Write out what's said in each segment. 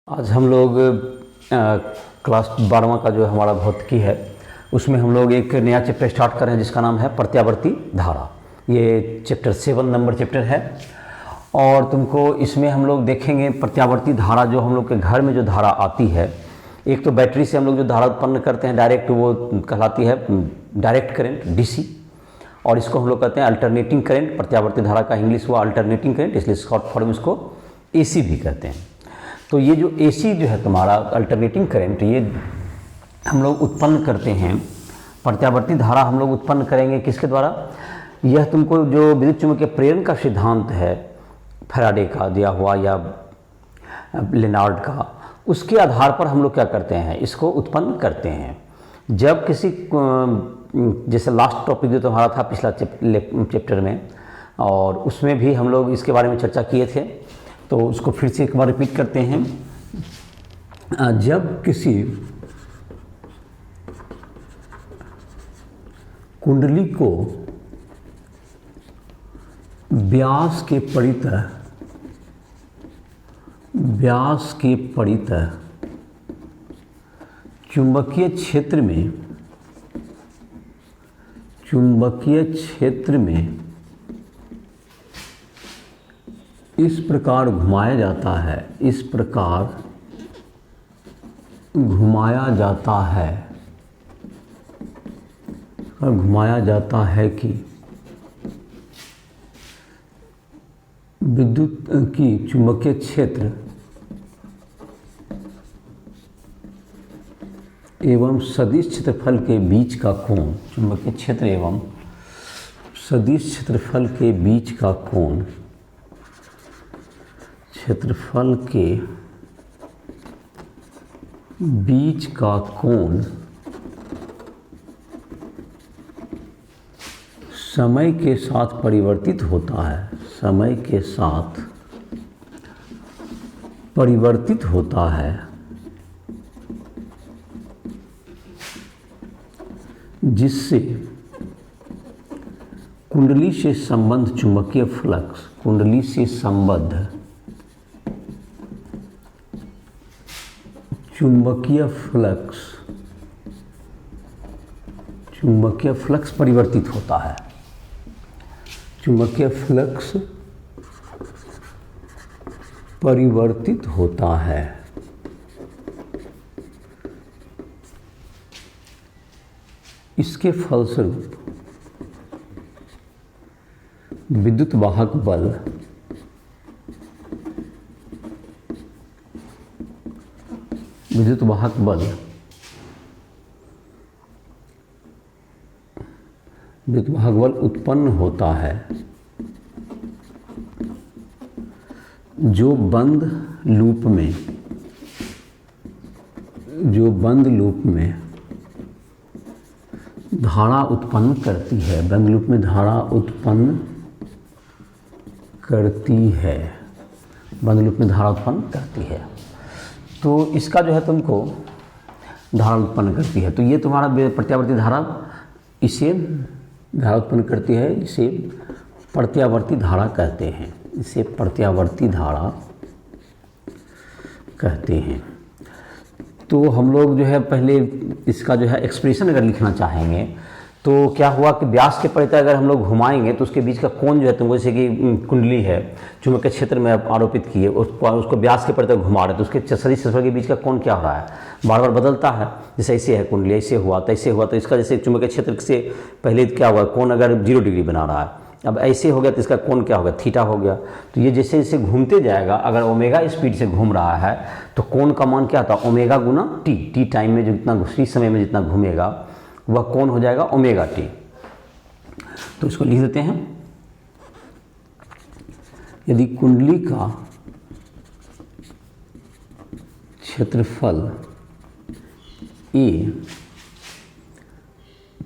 आज हम लोग क्लास 12वां का जो हमारा भौतिकी है उसमें हम लोग एक नया चैप्टर स्टार्ट कर रहे हैं जिसका नाम है प्रत्यावर्ती धारा। ये चैप्टर 7 नंबर चैप्टर है और तुमको इसमें हम लोग देखेंगे प्रत्यावर्ती धारा जो हम लोग के घर में जो धारा आती है। एक तो बैटरी से हम लोग जो धारा उत्पन्न करते हैं डायरेक्ट, वो कहलाती है डायरेक्ट करंट डीसी, और इसको हम लोग कहते हैं अल्टरनेटिंग करंट। प्रत्यावर्ती धारा का इंग्लिश हुआ अल्टरनेटिंग करंट, इसलिए शॉर्ट फॉर्म इसको एसी भी कहते हैं। तो ये जो एसी जो है तुम्हारा अल्टरनेटिंग करंट, ये हम लोग उत्पन्न करते हैं। प्रत्यावर्ती धारा हम लोग उत्पन्न करेंगे किसके द्वारा? यह तुमको जो विद्युत चुम्बकीय प्रेरण का सिद्धांत है फैराडे का दिया हुआ या लेनार्ड का, उसके आधार पर हम लोग क्या करते हैं, इसको उत्पन्न करते हैं। जब किसी जैसे लास्ट टॉपिक जो तुम्हारा था पिछला चैप्टर में, और उसमें भी हम लोग इसके बारे में चर्चा किए थे, तो उसको फिर से एक बार रिपीट करते हैं। जब किसी कुंडली को व्यास के परितः चुंबकीय क्षेत्र में इस प्रकार घुमाया जाता है कि विद्युत की चुंबकीय क्षेत्र एवं सदिश क्षेत्रफल के बीच का कोण, चुंबकीय क्षेत्र एवं सदिश क्षेत्रफल के बीच का कोण, क्षेत्रफल के बीच का कोण समय के साथ परिवर्तित होता है, समय के साथ परिवर्तित होता है, जिससे कुंडली से संबद्ध चुंबकीय फ्लक्स, कुंडली से संबद्ध चुंबकीय फ्लक्स परिवर्तित होता है। चुंबकीय फ्लक्स परिवर्तित होता है। इसके फलस्वरूप विद्युत वाहक बल उत्पन्न होता है, जो बंद लूप में धारा उत्पन्न करती है, बंद लूप में धारा उत्पन्न करती है। तो इसका जो है तुमको धारा उत्पन्न करती है। तो ये तुम्हारा प्रत्यावर्ती धारा, इसे धारा उत्पन्न करती है, इसे प्रत्यावर्ती धारा कहते हैं। इसे प्रत्यावर्ती धारा कहते हैं। तो हम लोग जो है पहले इसका जो है एक्सप्रेशन अगर लिखना चाहेंगे तो क्या हुआ कि व्यास के परितः अगर हम लोग घुमाएंगे तो उसके बीच का कोण जो है तुमको, जैसे कि कुंडली है चुंबकीय क्षेत्र में आरोपित किए, उसको व्यास के परितः घुमा रहे, तो उसके सदिश क्षेत्रफल के बीच का कोण क्या हो रहा है, बार बार बदलता है। जैसे ऐसे है कुंडली, ऐसे हुआ तो इसका जैसे चुंबकीय क्षेत्र से पहले क्या हुआ, कोण अगर 0 डिग्री बना रहा है, अब ऐसे हो गया तो इसका कोण क्या हो गया, थीटा हो गया। तो ये जैसे जैसे घूमते जाएगा, अगर ओमेगा स्पीड से घूम रहा है तो कोण का मान क्या था, ओमेगा गुना टी टाइम में जितना उसी समय में जितना घूमेगा वह कोण हो जाएगा ओमेगा टी। तो इसको लिख देते हैं। यदि कुंडली का क्षेत्रफल ए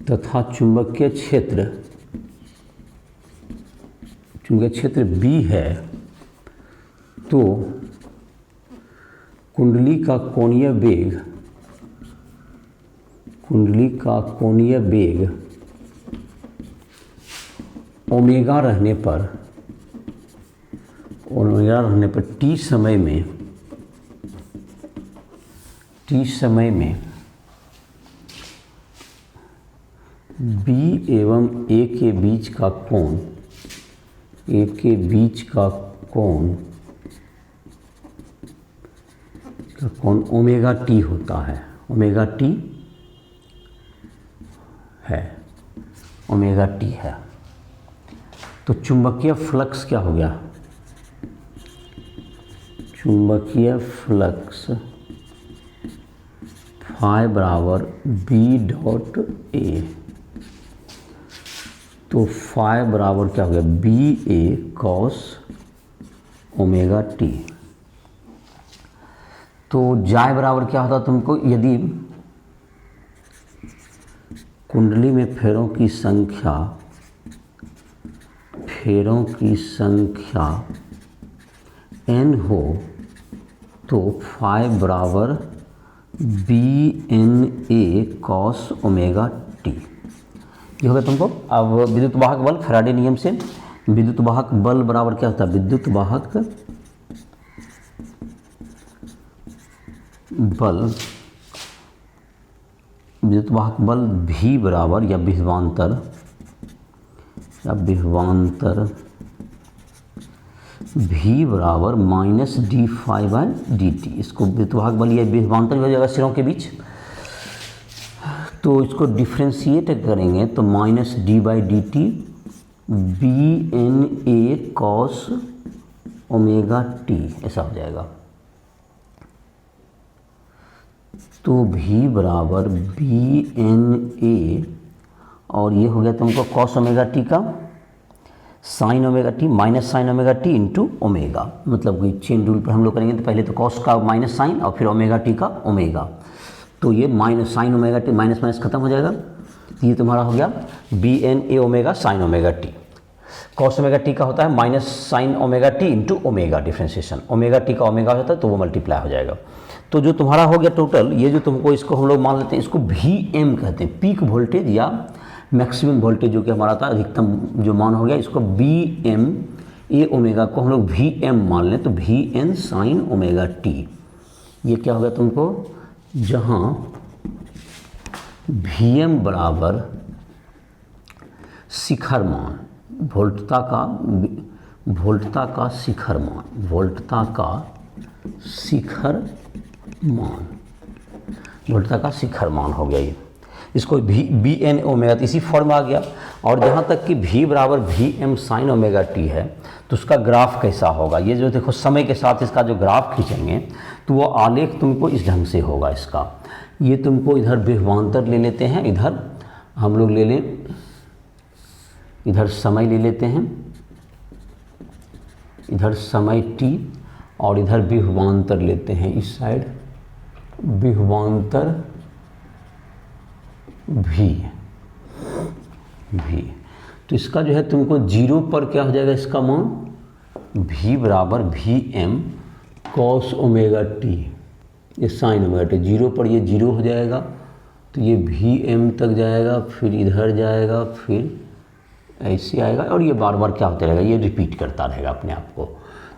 तथा चुंबकीय क्षेत्र बी है, तो कुंडली का कोणीय वेग ओमेगा रहने पर टी समय में t समय में b एवं a के बीच का कोण, a के बीच का कोण ओमेगा टी होता है, ओमेगा टी है, ओमेगा टी है। तो चुंबकीय फ्लक्स क्या हो गया, चुंबकीय फ्लक्स फाई बराबर बी डॉट ए, तो फाई बराबर क्या हो गया बी ए कॉस ओमेगा टी। तो जाय बराबर क्या होता तुमको, यदि कुंडली में फेरों की संख्या n हो तो फाई बराबर B N A cos omega t, ये होगा तुमको। अब विद्युत वाहक बल, फैराडे नियम से विद्युत वाहक बल बराबर क्या होता है, विद्युत वाहक बल भी बराबर या विभवांतर भी बराबर minus d phi by d t. इसको विद्युत वाहक बल या विभवांतर हो जाएगा सिरों के बीच, तो इसको डिफ्रेंशिएट करेंगे तो minus d by d t B N A cos omega t ऐसा हो जाएगा। तो v बराबर बी एन ए और ये हो गया तुमको कॉस ओमेगा टी का sign omega t minus sine omega t into omega, मतलब कोई चेन रूल पर हम लोग करेंगे तो पहले तो कॉस का माइनस साइन और फिर ओमेगा टी का ओमेगा, तो ये minus sine omega t minus minus खत्म हो जाएगा। ये तुम्हारा हो गया B N A omega sine omega t. Cos omega t का होता है minus sine omega t into omega differentiation, omega t का ओमेगा होता है तो वो मल्टीप्लाई हो जाएगा। तो जो तुम्हारा हो गया टोटल, ये जो तुमको इसको हम लोग मान लेते हैं, इसको वी एम कहते हैं, पीक वोल्टेज या मैक्सिमम वोल्टेज जो कि हमारा था अधिकतम जो मान हो गया, इसको बी एम ए ओमेगा को हम लोग वी एम मान लें तो V N sine omega t. ये क्या हो गया तुमको, जहाँ वी एम बराबर शिखर मान, वोल्टता का शिखर मान हो गया ये, इसको बी एन ओमेगा इसी फॉर्म में आ गया। और जहाँ तक कि v बराबर V M sine omega t है तो उसका ग्राफ कैसा होगा, ये जो देखो समय के साथ इसका जो ग्राफ खींचेंगे तो वो आलेख तुमको इस ढंग से होगा इसका। ये तुमको इधर विभवांतर ले लेते हैं, इधर हम लोग ले लें, इधर समय ले लेते हैं, इधर समय t और इधर विभवांतर लेते हैं, इस साइड विभवांतर v। तो इसका जो है तुमको जीरो पर क्या हो जाएगा इसका मान, v बराबर V M cos omega t, ये साइन ओमेगा टी, जीरो पर ये जीरो हो जाएगा तो ये वी एम तक जाएगा, फिर इधर जाएगा, फिर ऐसे आएगा और ये बार बार क्या होता रहेगा, ये रिपीट करता रहेगा अपने आप को।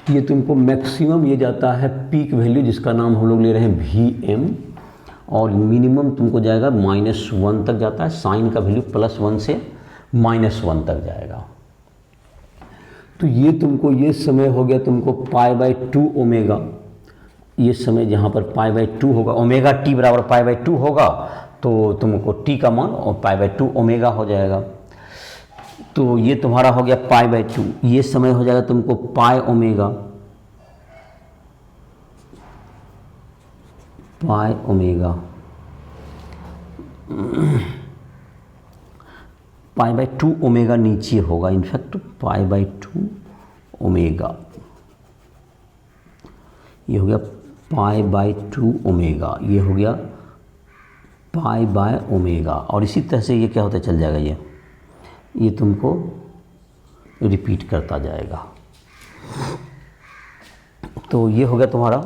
तो ये तुमको मैक्सिमम ये जाता है पीक वैल्यू जिसका नाम हम लोग ले रहे हैं वी एम, और मिनिमम तुमको जाएगा -1 तक जाता है, साइन का वैल्यू +1 से -1 तक जाएगा। तो ये तुमको ये समय हो गया तुमको π/2 ओमेगा, ये समय जहाँ पर π/2 होगा, ओमेगा टी बराबर π/2 होगा तो तुमको टी का मान और π/2 ओमेगा हो जाएगा। तो ये तुम्हारा हो गया π/2, ये समय हो जाएगा तुमको पाई ओमेगा, π/2 ओमेगा नीचे होगा, इनफैक्ट π/2 ओमेगा, ये हो गया π/2 ओमेगा, ये हो गया π/ओमेगा। और इसी तरह से ये क्या होता चल जाएगा, ये तुमको रिपीट करता जाएगा। तो ये हो गया तुम्हारा,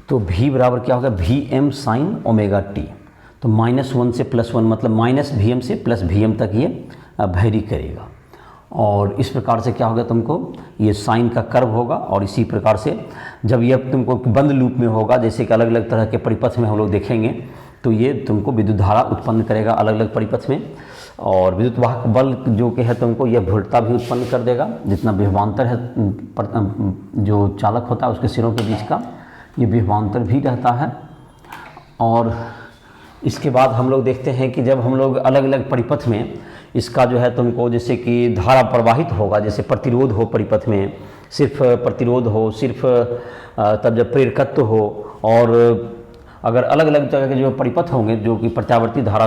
तो v बराबर क्या होगा V M sine omega t. तो -1 से +1 मतलब -Vm से +Vm तक ये वैरी करेगा। और इस प्रकार से क्या होगा तुमको, ये साइन का कर्व होगा। और इसी प्रकार से जब ये तुमको बंद लूप में होगा, जैसे कि अलग अलग तरह के परिपथ में हम लोग देखेंगे, तो ये तुमको विद्युत धारा उत्पन्न करेगा अलग अलग परिपथ में। और विद्युत वाहक बल जो कि है तुमको यह ध्रुवता भी उत्पन्न कर देगा। जितना विभवांतर है जो चालक होता है उसके सिरों के बीच का, ये विभवांतर भी रहता है। और इसके बाद हम लोग देखते हैं कि जब हम लोग अलग अलग परिपथ में इसका जो है तुमको, जैसे कि धारा प्रवाहित होगा, जैसे प्रतिरोध हो परिपथ में, सिर्फ प्रतिरोध हो, सिर्फ तब जब प्रेरकत्व हो, और अगर अलग अलग तरह के जो परिपथ होंगे जो कि प्रत्यावर्ती धारा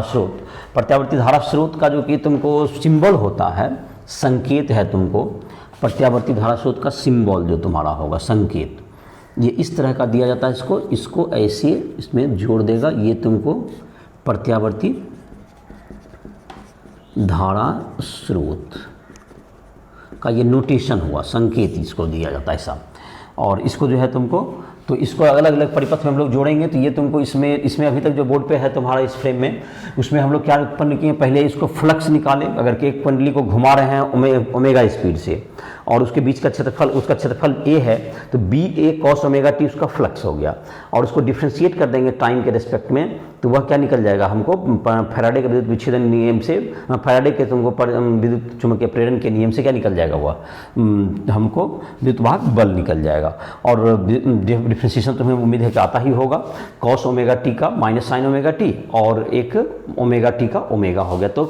स्रोत का जो कि तुमको सिंबल होता है, संकेत है तुमको, प्रत्यावर्ती धारा स्रोत का सिंबल जो तुम्हारा होगा, संकेत, ये इस तरह का दिया जाता है। इसको ऐसे इसमें जोड़ देगा, ये तुमको प्रत्यावर्ती धारा स्रोत का ये नोटेशन हुआ, संकेत इसको दिया जाता है ऐसा। और इसको जो है तुमको, तो इसको अलग अलग परिपथ में हम लोग जोड़ेंगे, तो ये तुमको इसमें अभी तक जो बोर्ड पे है तुम्हारा इस फ्रेम में, उसमें हम लोग क्या उत्पन्न किए, पहले इसको फ्लक्स निकाले। अगर कि एक कुंडली को घुमा रहे हैं ओमेगा स्पीड से और उसके बीच का क्षेत्रफल, उसका क्षेत्रफल ए है, तो बी ए कॉस ओमेगा टी उसका फ्लक्स हो गया। और उसको डिफ्रेंशिएट कर देंगे टाइम के रिस्पेक्ट में, तो वह क्या निकल जाएगा हमको, फैराडे के विद्युत विच्छेदन नियम से, फैराडे के तुमको विद्युत चुम्बकीय प्रेरण के नियम से क्या निकल जाएगा, वह हमको विद्युत वाहक बल निकल जाएगा। और डिफ्रेंशिएशन तुम्हें उम्मीद है कि आता ही होगा, कॉस ओमेगा टी का माइनस साइन ओमेगा टी और एक ओमेगा टी का ओमेगा हो गया। तो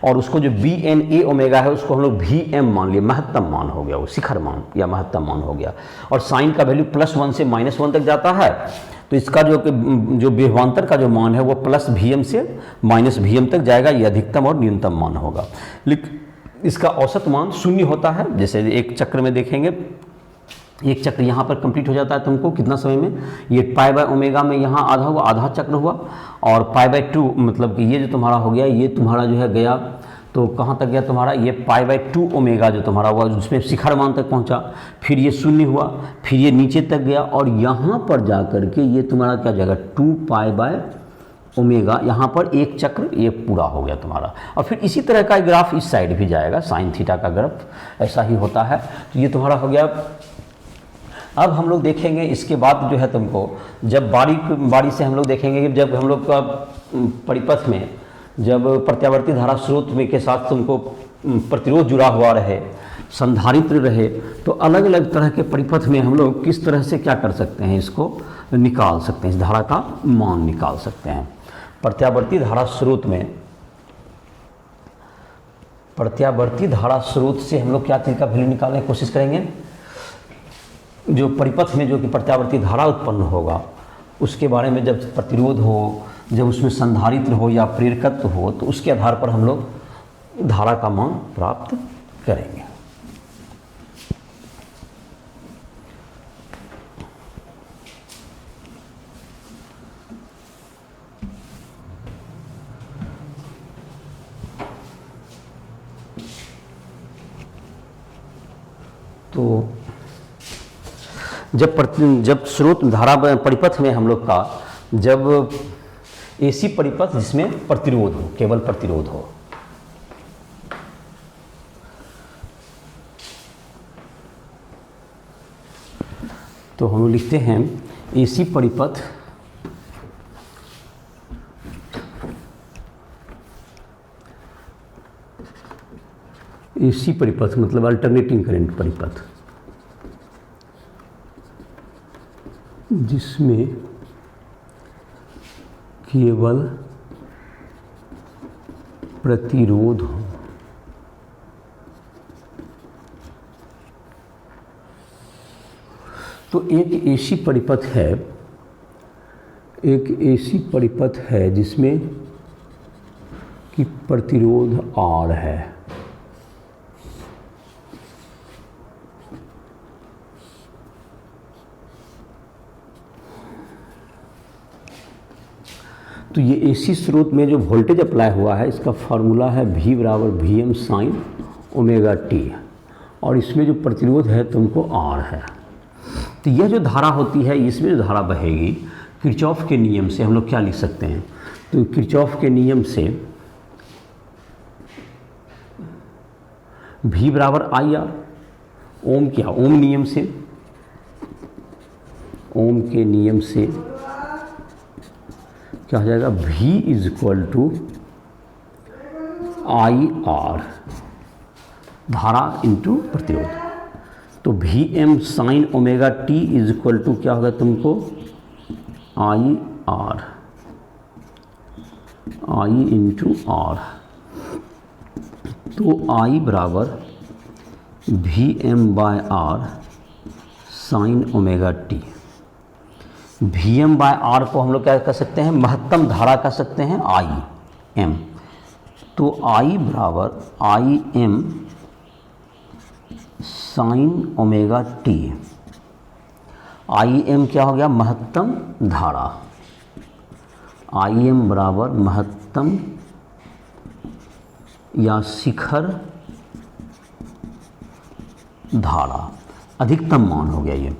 और उसको जो बी एन ए ओमेगा है उसको हम लोग वी एम मान लिए, महत्तम मान हो गया, वो शिखर मान या महत्तम मान हो गया। और साइन का वैल्यू +1 से -1 तक जाता है, तो इसका जो विभवांतर का जो मान है वो प्लस Vm से माइनस Vm तक जाएगा, ये अधिकतम और न्यूनतम मान होगा। लेकिन इसका औसत मान 0 होता है। जैसे एक चक्र में देखेंगे, एक चक्र यहाँ पर कंप्लीट हो जाता है तुमको कितना समय में, ये π/ω में यहाँ आधा हुआ, आधा चक्र हुआ। और π/2 मतलब कि ये जो तुम्हारा हो गया, ये तुम्हारा जो है गया, तो कहाँ तक गया तुम्हारा, ये π/2 ओमेगा जो तुम्हारा हुआ, जिसमें शिखर मान तक पहुँचा, फिर ये 0 हुआ, फिर ये नीचे तक गया, और यहाँ पर जा कर के ये तुम्हारा क्या जाएगा 2π/ω, यहाँ पर एक चक्र ये पूरा हो गया तुम्हारा। और फिर इसी तरह का ग्राफ इस साइड भी जाएगा, साइन थीटा का ग्राफ ऐसा ही होता है। तो ये तुम्हारा हो गया। अब हम लोग देखेंगे इसके बाद जो है तुमको, जब बारी से हम लोग देखेंगे कि जब हम लोग का परिपथ में जब प्रत्यावर्ती धारा स्रोत में के साथ तुमको प्रतिरोध जुड़ा हुआ रहे, संधारित्र रहे, तो अलग अलग तरह के परिपथ में हम लोग किस तरह से क्या कर सकते हैं, इसको निकाल सकते हैं, इस धारा का मान निकाल सकते हैं। प्रत्यावर्ती धारा स्रोत में, प्रत्यावर्ती धारा स्रोत से हम लोग क्या चीज़ का वैल्यू निकालने की कोशिश करेंगे, जो परिपथ में जो कि प्रत्यावर्ती धारा उत्पन्न होगा उसके बारे में, जब प्रतिरोध हो, जब उसमें संधारित्र हो या प्रेरकत्व हो, तो उसके आधार पर हम लोग धारा का मान प्राप्त करेंगे। तो जब स्रोत धारा परिपथ में हम लोग का जब एसी परिपथ जिसमें प्रतिरोध हो, केवल प्रतिरोध हो, तो हम लोग लिखते हैं एसी परिपथ मतलब अल्टरनेटिंग करंट परिपथ, जिसमें केवल प्रतिरोध हो। तो एक एसी परिपथ है, एक एसी परिपथ है जिसमें कि प्रतिरोध R है, तो ये एसी स्रोत में जो वोल्टेज अप्लाई हुआ है इसका फार्मूला है V = Vm sin omega T, और इसमें जो प्रतिरोध है तुमको R है। तो यह जो धारा होती है, इसमें जो धारा बहेगी, किरचॉफ के नियम से हम लोग क्या लिख सकते हैं, तो किरचॉफ के नियम से V बराबर आई आर, ओम क्या, ओम नियम से, ओम के नियम से क्या हो जाएगा, V is equal to I R, धारा इंटू प्रतिरोध। तो V M sine omega T is equal to क्या होगा तुमको, I R, I into R. तो आई बराबर V M by R sine omega t. V M by R को हम लोग क्या कर सकते हैं, महत्तम धारा कह सकते हैं, आई एम। तो आई बराबर आई M sine omega T. I am क्या हो गया, महत्तम धारा। आई एम बराबर महत्तम या शिखर धारा, अधिकतम मान हो गया ये।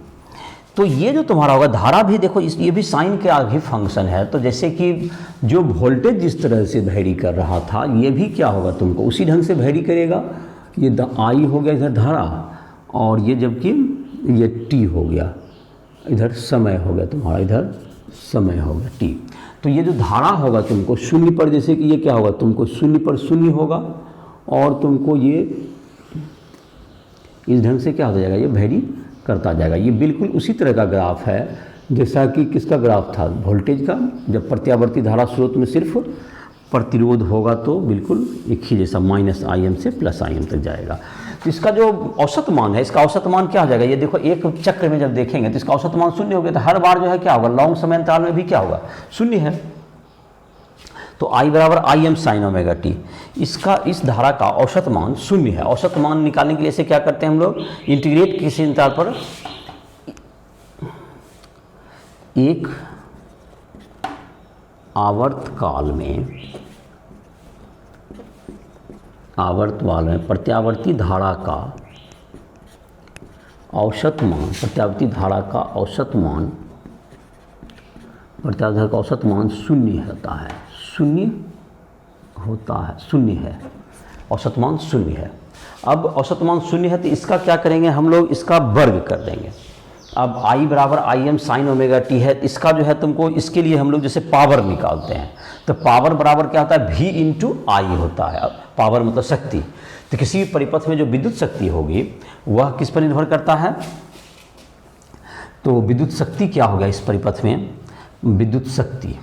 तो ये जो तुम्हारा होगा धारा भी देखो ये भी साइन के आगे फंक्शन है। तो जैसे कि जो वोल्टेज जिस तरह से वेरी कर रहा था, ये भी क्या होगा तुमको उसी ढंग से वेरी करेगा। ये आई हो गया इधर धारा, और ये जबकि ये टी हो गया, इधर समय हो गया तुम्हारा, इधर समय हो गया टी। तो ये जो धारा होगा तुमको शून्य पर, जैसे कि ये क्या होगा तुमको शून्य पर शून्य होगा, और तुमको ये इस ढंग से क्या हो जाएगा, ये वेरी करता जाएगा। ये बिल्कुल उसी तरह का ग्राफ है जैसा कि किसका ग्राफ था, वोल्टेज का। जब प्रत्यावर्ती धारा स्रोत में सिर्फ प्रतिरोध होगा तो बिल्कुल एक ही जैसा माइनस आई एम से प्लस आई एम तक जाएगा। तो इसका जो औसत मान है, इसका औसत मान क्या हो जाएगा, ये देखो एक चक्र में जब देखेंगे तो इसका औसत मान शून्य हो गया। तो हर बार जो है क्या होगा, लॉन्ग समय अंतराल में भी क्या होगा, शून्य है। तो आई बराबर आई एम साइन ओमेगा टी, इसका इस धारा का औसत मान शून्य है। औसत मान निकालने के लिए इसे क्या करते हैं हम लोग, इंटीग्रेट किसी अंतराल पर एक आवर्तकाल में प्रत्यावर्ती धारा का औसत मान, प्रत्यावर्ती धारा का औसत मान, प्रत्यावर्ती धारा का औसत मान शून्य होता है, शून्य होता है, शून्य है, औसत मान शून्य है। अब औसत मान शून्य है तो इसका क्या करेंगे हम लोग, इसका वर्ग कर देंगे। अब आई बराबर आई एम साइन ओमेगा टी है, इसका जो है तुमको इसके लिए हम लोग जैसे पावर निकालते हैं, तो पावर बराबर क्या होता है, वी इंटू आई होता है। अब पावर मतलब शक्ति। तो किसी भी परिपथ में जो विद्युत शक्ति होगी वह किस पर निर्भर करता है, तो विद्युत शक्ति क्या होगा इस परिपथ में, विद्युत शक्ति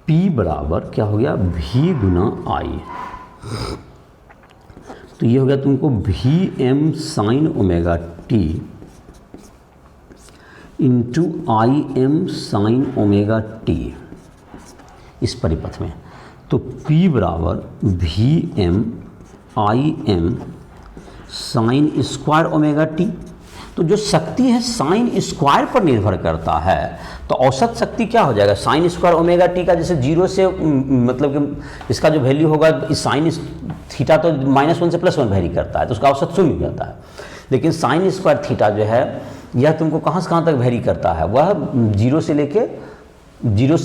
P बराबर क्या हो गया, V गुना आई। तो ये हो गया तुमको V M sine omega t into I M sine omega t इस परिपथ में। तो P बराबर V M I M sine square omega t. तो जो शक्ति है साइन स्क्वायर पर निर्भर करता है, तो औसत शक्ति क्या हो जाएगा, साइन स्क्वायर ओमेगा टी का जैसे जीरो से मतलब कि इसका जो वैल्यू होगा साइन थीटा तो -1 से +1 वैरी करता है, तो उसका औसत शून्य हो जाता है। लेकिन साइन स्क्वायर थीटा जो है यह तुमको कहाँ से कहाँ तक वैरी करता है, वह जीरो से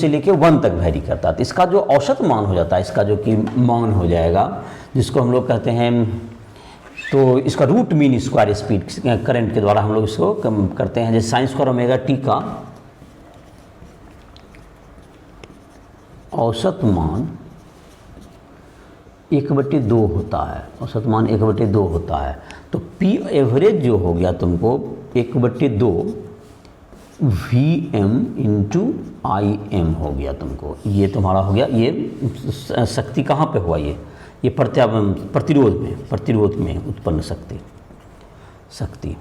लेके 1 तक वैरी करता है। तो इसका जो औसत मान हो जाता है, इसका जो कि मान हो जाएगा जिसको हम लोग कहते हैं, तो इसका root mean square speed current के द्वारा हम लोग इसको कम करते हैं। जैसे साइन स्क्वायर ओमेगा टी का औसत मान 1/2 होता है, औसत मान 1/2 होता है। तो P एवरेज जो हो गया तुमको 1/2 V M into I M हो गया तुमको, ये तुम्हारा हो गया। ये शक्ति कहाँ पे हुआ, ये प्रतिरोध में उत्पन्न शक्ति।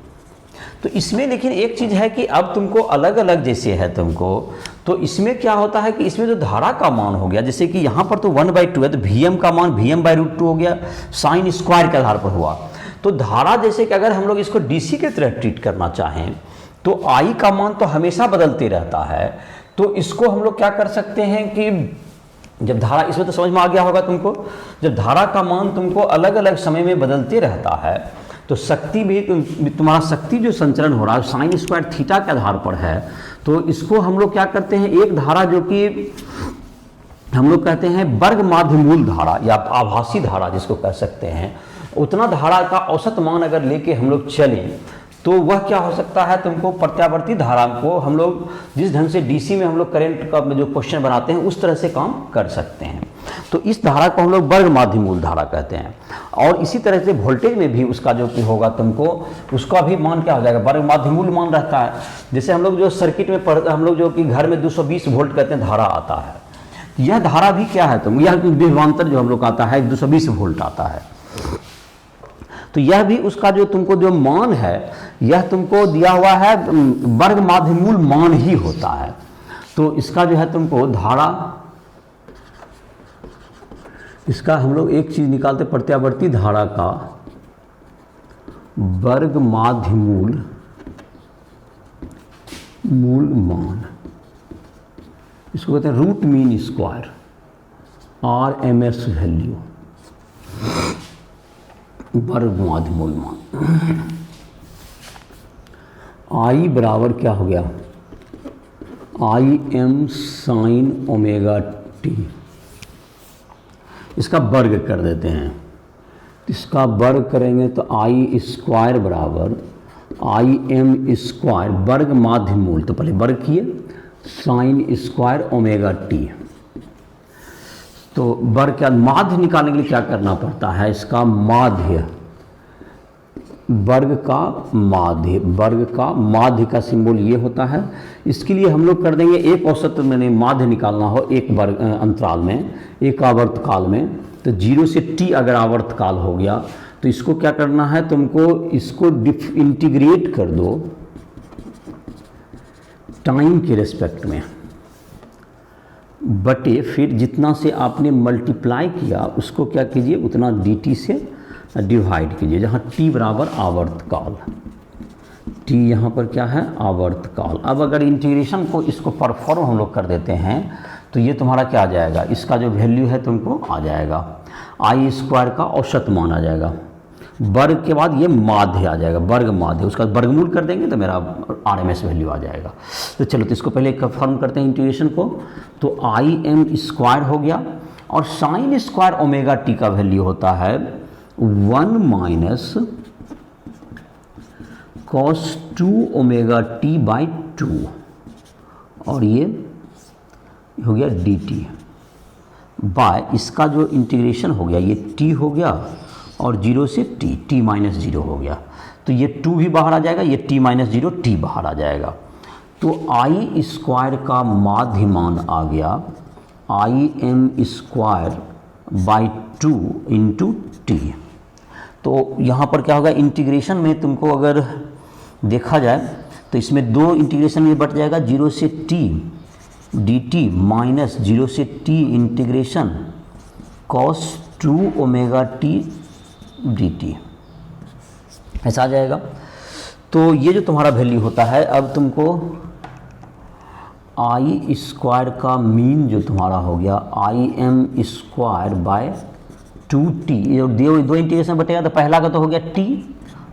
तो इसमें लेकिन एक चीज़ है कि अब तुमको अलग अलग जैसे है तुमको, तो इसमें क्या होता है कि इसमें जो धारा का मान हो गया, जैसे कि यहाँ पर तो 1/2 है, तो Vm का मान Vm/√2 हो गया, साइन स्क्वायर के आधार पर हुआ। तो धारा जैसे कि अगर हम लोग इसको डीसी के तरह ट्रीट करना चाहें तो आई का मान तो हमेशा बदलते रहता है। तो इसको हम लोग क्या कर सकते हैं कि जब धारा, इसमें तो समझ में आ गया होगा तुमको, जब धारा का मान तुमको अलग अलग समय में बदलते रहता है तो शक्ति भी तुम्हारा शक्ति जो संचरण हो रहा है साइन स्क्वायर थीटा के आधार पर है। तो इसको हम लोग क्या करते हैं, एक धारा जो कि हम लोग कहते हैं वर्ग माध्य मूल धारा या आभासी धारा जिसको कह सकते हैं, उतना धारा का औसत मान अगर लेके हम लोग चलें तो वह क्या हो सकता है, तुमको प्रत्यावर्ती धारा को हम लोग जिस ढंग से डीसी में हम लोग करंट का जो क्वेश्चन बनाते हैं उस तरह से काम कर सकते हैं। तो इस धारा को हम लोग वर्ग माध्य मूल धारा कहते हैं। और इसी तरह से वोल्टेज में भी उसका जो कि होगा तुमको उसका भी मान क्या हो जाएगा, वर्ग माध्य मूल मान रहता है। जैसे हम लोग जो सर्किट में हम लोग जो कि घर में 220 वोल्ट कहते हैं धारा आता है, यह धारा भी क्या है, तुम यह विभवांतर जो हम लोग आता है 220 वोल्ट आता है। तो यह भी उसका जो तुमको जो मान है यह तुमको दिया हुआ है वर्ग माध्य मूल मान ही होता है। तो इसका जो है तुमको धारा, इसका हम लोग एक चीज निकालते प्रत्यावर्ती धारा का वर्ग माध्य मूल मान, इसको कहते हैं root mean square, RMS value, वर्ग माध्य मूल मान। I बराबर क्या हो गया, IM साइन ओमेगा t, इसका वर्ग कर देते हैं। इसका वर्ग करेंगे तो I स्क्वायर बराबर IM स्क्वायर वर्ग माध्य मूल, तो पहले वर्ग किए, साइन स्क्वायर ओमेगा t। तो वर्ग क्या, माध्य निकालने के लिए क्या करना पड़ता है, इसका माध्य, वर्ग का माध्य का सिंबल ये होता है। इसके लिए हम लोग कर देंगे एक औसत मैंने माध्य निकालना हो एक वर्ग अंतराल में, एक आवर्त काल में, तो 0 से t अगर आवर्त काल हो गया तो इसको क्या करना है तुमको, इसको इंटीग्रेट कर दो टाइम के रेस्पेक्ट में, बटे फिर जितना से आपने मल्टीप्लाई किया उसको क्या कीजिए उतना dt से डिवाइड कीजिए, जहाँ t बराबर आवर्त काल, t यहाँ पर क्या है आवर्त काल। अब अगर इंटीग्रेशन को इसको परफॉर्म हम लोग कर देते हैं तो ये तुम्हारा क्या आ जाएगा, इसका जो वैल्यू है तुमको आ जाएगा I स्क्वायर का औसत मान आ जाएगा, वर्ग के बाद ये माध्य आ जाएगा, वर्ग माध्य, उसका वर्गमूल कर देंगे तो मेरा RMS वैल्यू आ जाएगा। तो चलो तो इसको पहले कंफर्म करते हैं इंटीग्रेशन को, तो IM स्क्वायर हो गया और साइन स्क्वायर ओमेगा t का वैल्यू होता है 1 minus cos 2 omega t by 2, और ये हो गया dt बाय, इसका जो इंटीग्रेशन हो गया ये t हो गया और 0 से t माइनस 0 हो गया, तो ये 2 भी बाहर आ जाएगा, ये t माइनस 0 t बाहर आ जाएगा। तो I स्क्वायर का माध्य मान आ गया IM square by 2 into T. तो यहाँ पर क्या होगा, इंटीग्रेशन में तुमको अगर देखा जाए तो इसमें दो इंटीग्रेशन में बट जाएगा, 0 से t dt माइनस 0 से t integration cos 2 omega t dt, ऐसा आ जाएगा। तो ये जो तुम्हारा वैल्यू होता है, अब तुमको I स्क्वायर का मीन जो तुम्हारा हो गया IM स्क्वायर बाय 2t, ये दो इंटीग्रेशन बटेगा, तो पहला का तो हो गया t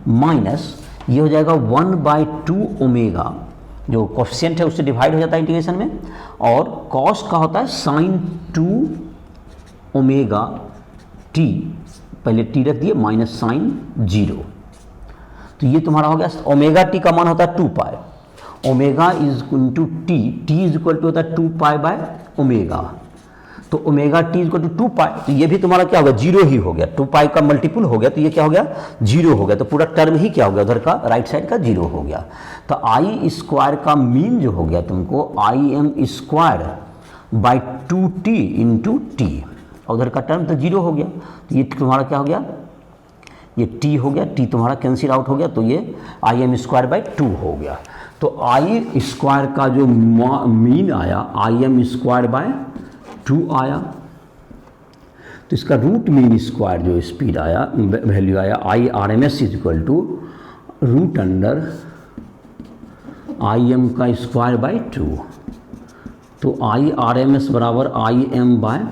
माइनस ये हो जाएगा 1/2 ओमेगा, जो कोफिशिएंट है उससे डिवाइड हो जाता है इंटीग्रेशन में, और कॉस का होता है साइन 2 ओमेगा t, पहले t रख दिए माइनस साइन 0। तो ये तुम्हारा हो गया, ओमेगा t का मान होता है 2 pi, omega is into T, T is equal to होता है 2 पाई बाय ओमेगा, तो omega T is equal to 2 pi, तो ये भी तुम्हारा क्या होगा, 0 ही हो गया, 2 पाई का मल्टीपल हो गया तो ये क्या हो गया 0 हो गया, तो पूरा टर्म ही क्या हो गया, उधर का राइट साइड का 0 हो गया। तो आई स्क्वायर का मीन जो हो गया तुमको IM square by 2t into T, उधर का टर्म तो 0 हो गया, तो ये तुम्हारा क्या हो गया, ये t हो गया, t तुम्हारा कैंसिल आउट हो गया, तो ये IM स्क्वायर बाई 2 हो गया। तो I स्क्वायर का जो मीन आया IM स्क्वायर बाय 2 आया, तो इसका रूट मीन स्क्वायर जो स्पीड आया वैल्यू आया IRMS is equal to root under IM का स्क्वायर बाय 2, तो IRMS बराबर IM बाय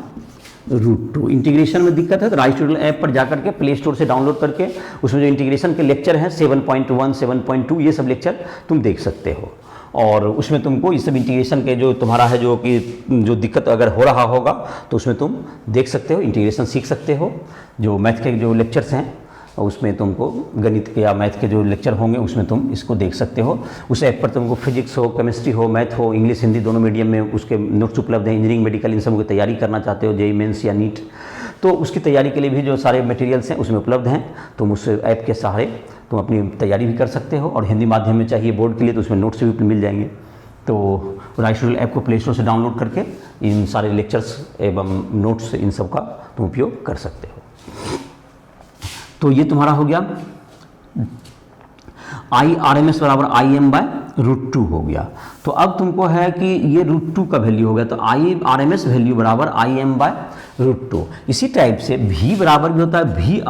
रूट 2। इंटीग्रेशन में दिक्कत है तो राइट ट्यूटोरियल ऐप पर जाकर के प्ले स्टोर से डाउनलोड करके उसमें जो इंटीग्रेशन के लेक्चर हैं 7.1 7.2 ये सब लेक्चर तुम देख सकते हो। और उसमें तुमको इस सब इंटीग्रेशन के जो तुम्हारा है जो कि जो दिक्कत अगर हो रहा होगा तो उसमें तुम देख सकते हो, इंटीग्रेशन सीख सकते हो। जो मैथ के जो लेक्चर्स हैं उसमें तुमको गणित के या मैथ के जो लेक्चर होंगे उसमें तुम इसको देख सकते हो। उस ऐप पर तुमको फिजिक्स हो, केमिस्ट्री हो, मैथ हो, इंग्लिश हिंदी दोनों मीडियम में उसके नोट्स उपलब्ध हैं। इंजीनियरिंग, मेडिकल, इन सब की तैयारी करना चाहते हो, जेईई मेंस या नीट, तो उसकी तैयारी के लिए भी जो सारे मटेरियल्स हैं उसमें उपलब्ध हैं। तुम उस ऐप के सहारे तुम अपनी तैयारी भी कर सकते हो। और हिंदी माध्यम में चाहिए बोर्ड के लिए तो उसमें नोट्स भी मिल जाएंगे। तो राइट स्टूडियो ऐप को प्ले स्टोर से डाउनलोड करके इन सारे लेक्चर्स एवं नोट्स इन सब का तुम उपयोग कर सकते हो। तो ये तुम्हारा हो गया IRMS बराबर IM/√2 हो गया। तो अब तुमको है कि ये √2 का वैल्यू हो गया, तो IRMS वैल्यू बराबर IM/√2। इसी टाइप से V बराबर भी होता है V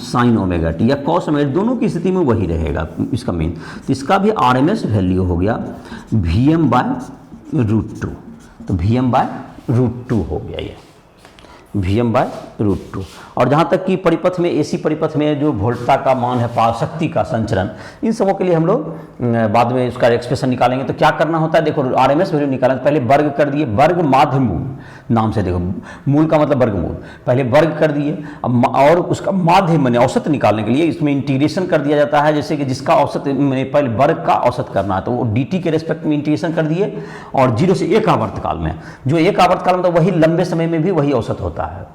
sin ओमेगा टी या cos ओमेगा, दोनों की स्थिति में वही रहेगा इसका मेन। तो इसका भी RMS वैल्यू हो गया VM/√2। तो VM/√2 हो गया ये VM/√2। और जहाँ तक कि परिपथ में AC परिपथ में जो वोल्टता का मान है, पावर शक्ति का संचरण, इन सबों के लिए हम लोग बाद में इसका एक्सप्रेशन निकालेंगे। तो क्या करना होता है, देखो RMS वैल्यू निकालना, पहले वर्ग कर दिए, वर्ग माध्य मूल नाम से, देखो मूल का मतलब वर्गमूल, पहले वर्ग कर दिए। और उसका माध्य माने औसत निकालने के लिए इसमें इंटीग्रेशन कर दिया जाता है, जैसे कि जिसका औसत पहले वर्ग का औसत करना है तो वो DT के रेस्पेक्ट में इंटीग्रेशन कर दिए। और 0 से 1 आवर्तकाल में, जो 1 आवर्तकाल में तो वही लंबे समय में भी वही औसत होता है।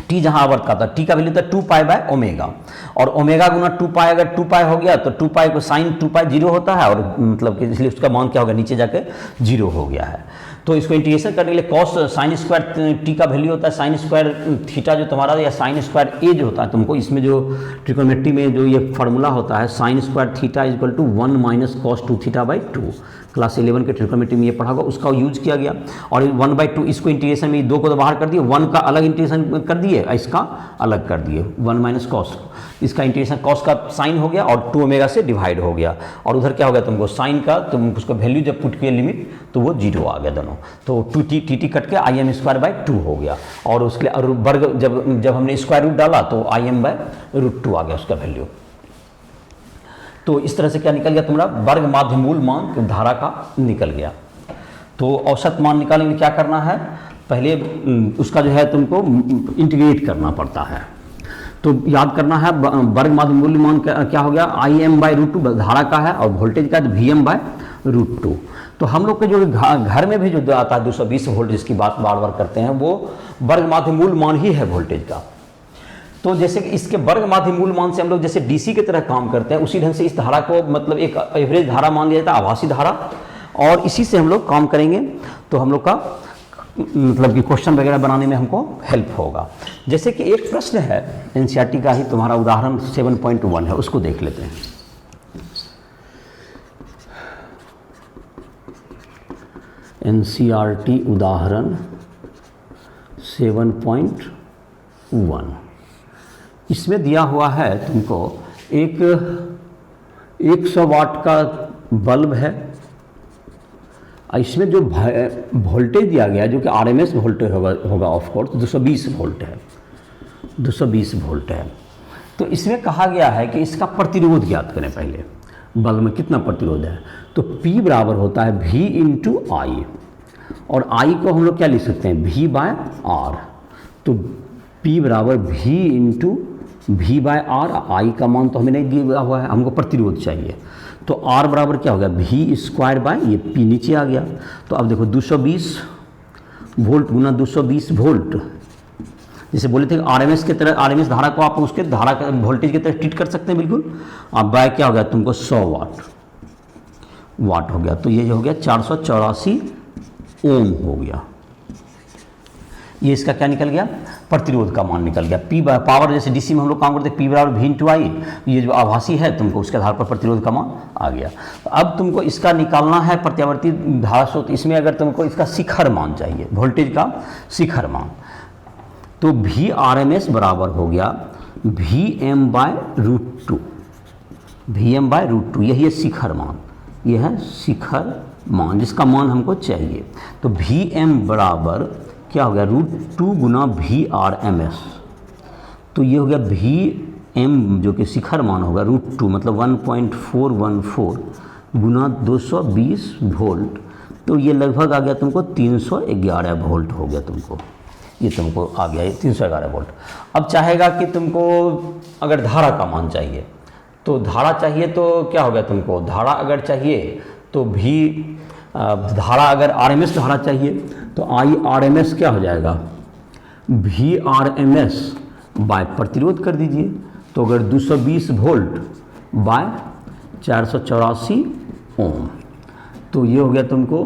T जहां आवर्त का था, T का वैल्यू था 2π/ω, और ओमेगा गुना 2π, अगर 2π हो गया तो 2π को साइन 2π 0 होता है, और मतलब कि इसलिए उसका मान क्या होगा, नीचे जाके 0 हो गया है। तो इसको इंटीग्रेशन करने के लिए cos साइन स्क्वायर T का वैल्यू होता है साइन स्क्वायर थीटा जो तुम्हारा, या साइन स्क्वायर A जो होता है तुमको इसमें जो ट्रिकोनोमेट्री में जो ये फार्मूला होता है, sine square theta equal to 1 - cos 2θ/2, class 11 के ट्रिकोनोमेट्री में ये पढ़ा होगा, उसका यूज किया गया। और 1/2 इसको इंटीग्रेशन में 2 को तो बाहर कर दिए, 1 का अलग इंटीग्रेशन कर दिए, इसका अलग कर दिए, 1 - cos, इसका इंटीग्रेशन cos का साइन हो गया और 2ω से डिवाइड हो गया। और उधर क्या हो गया तुमको साइन का, तुम उसको वैल्यू जब पुट किए लिमिट तो वो 0 आ गया दोनों, तो 2t कट के IM² हो गया। और उसके वर्ग जब हमने स्क्वायर रूट डाला तो IM/√2 आ गया उसका वैल्यू। तो इस तरह से क्या निकल गया तुम्हारा, वर्ग माध्य मूल मान धारा का निकल गया। तो औसत मान निकालने में क्या करना है, पहले उसका जो है तुमको इंटीग्रेट करना पड़ता है। तो याद करना है वर्ग माध्य मूल मान क्या हो गया, IM/√2 धारा का है, और वोल्टेज का VM/√2। तो हम लोग के जो घर में भी जो आता है 220 वोल्ट, जिसकी बात बार बार करते हैं, वो वर्ग माध्य मूल मान ही है वोल्टेज का। तो जैसे कि इसके वर्ग माध्य मूल मान से हम लोग जैसे DC की तरह काम करते हैं, उसी ढंग से इस धारा को मतलब एक एवरेज धारा मान लिया जाता है, आभासी धारा, और इसी से हम लोग काम करेंगे। तो हम लोग का मतलब कि क्वेश्चन वगैरह बनाने में हमको हेल्प होगा। जैसे कि एक प्रश्न है NCERT का ही, तुम्हारा उदाहरण 7.1 है, उसको देख लेते हैं। NCERT उदाहरण 7.1, इसमें दिया हुआ है तुमको एक 100 वाट का बल्ब है, इसमें जो वोल्टेज दिया गया है जो कि RMS वोल्टेज होगा ऑफ कोर्स 220 वोल्ट है, 220 वोल्ट है। तो इसमें कहा गया है कि इसका प्रतिरोध ज्ञात करें, पहले बल्ब में कितना प्रतिरोध है। तो P बराबर होता है V × I, और I को हम लोग क्या लिख सकते हैं, V/R। तो P बराबर V/R, I का मान तो हमें नहीं दिया हुआ है, हमको प्रतिरोध चाहिए। तो R बराबर क्या हो गया, V², ये P नीचे आ गया। तो अब देखो 220 वोल्ट गुना 220 वोल्ट, जैसे बोले थे RMS के तरह, RMS धारा को आप उसके धारा का वोल्टेज की तरह ट्रीट कर सकते हैं बिल्कुल। अब बाय क्या हो गया तुमको 100 वाट हो गया। तो ये हो गया 484 ओम हो गया। ये इसका क्या निकल गया, प्रतिरोध का मान निकल गया। P पावर, जैसे DC में हम लोग काम करते हैं P बराबर V × I, ये जो आभासी है तुमको उसके आधार पर प्रतिरोध का मान आ गया। तो अब तुमको इसका निकालना है प्रत्यावर्ती धारा स्रोत। इसमें अगर तुमको इसका शिखर मान चाहिए, वोल्टेज का शिखर मान, तो VRMS बराबर हो गया VM/√2, VM/√2, यही है शिखर मान, यह है शिखर मान जिसका मान हमको चाहिए। तो VM बराबर क्या हो गया, √2 गुना VRMS, तो ये हो गया VM जो कि शिखर मान होगा √2, मतलब 1.414 गुना 220 वोल्ट, तो ये लगभग आ गया तुमको 311 वोल्ट हो गया तुमको, ये तुमको आ गया ये 311 वोल्ट। अब चाहेगा कि तुमको अगर धारा का मान चाहिए, तो धारा चाहिए तो क्या हो गया तुमको, धारा अगर चाहिए तो धारा अगर आरएमएस धारा चाहिए तो IRMS क्या हो जाएगा, VRMS बाय प्रतिरोध कर दीजिए। तो अगर 220 वोल्ट बाय 484 ओम, तो ये हो गया तुमको